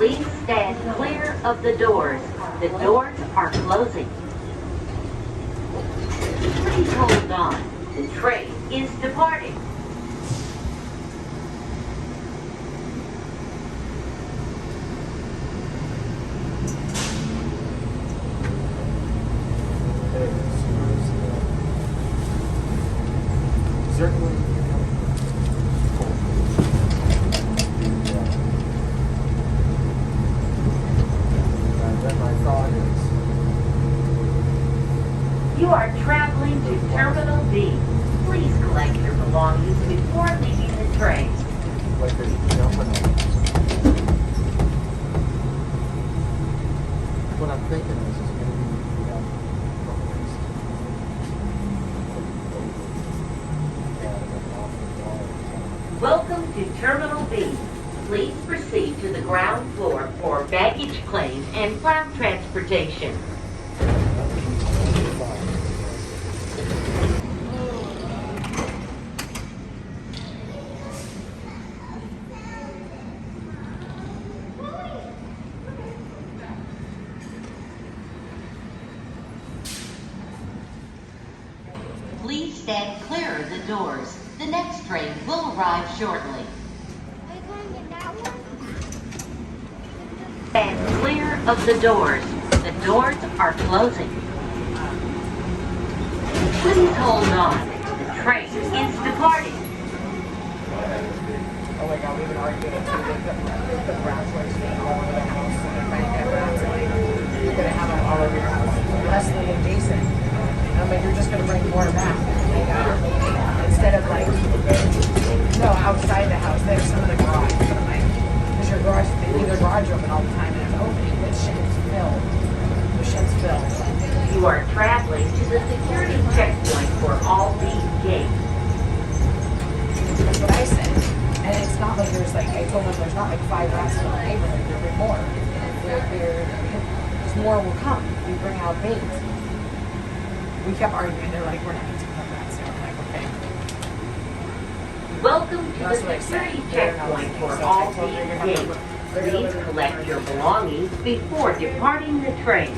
Please stand clear of the doors. The doors are closing. Please hold on. The train is departing. You are traveling to Terminal B. Please collect your belongings before leaving the train. What I'm thinking is maybe we have Welcome to Terminal B. Please proceed to the ground floor for baggage claim and ground transportation. Please stand clear of the doors. The next train will arrive shortly. Are you going in that one? Stand clear of the doors. The doors are closing. Please hold on. The train is departing. Oh my god, we've been arguing it too. They put rats all over the house. And if I get rats, like, you're gonna have them all over your house. Leslie and Jason. I'm like, you're just gonna bring more back. Instead of like, no, outside the house, there's some of the garage. But I'm like, because your garage, they leave their garage open all the time and it's opening, but shit's filled. The shit's filled. You are traveling to the security checkpoint for all these gates. That's what I said. And it's not like there's like, I told them there's not like 5 rats in the neighborhood, there'll be more. There's more will come. We bring out bait. We kept arguing, they're like, we're not going to put rats there. I'm like, okay. Welcome to That's the what I said. security checkpoint for So I all told her these you're gonna gates. have to- Please collect your belongings before departing the train.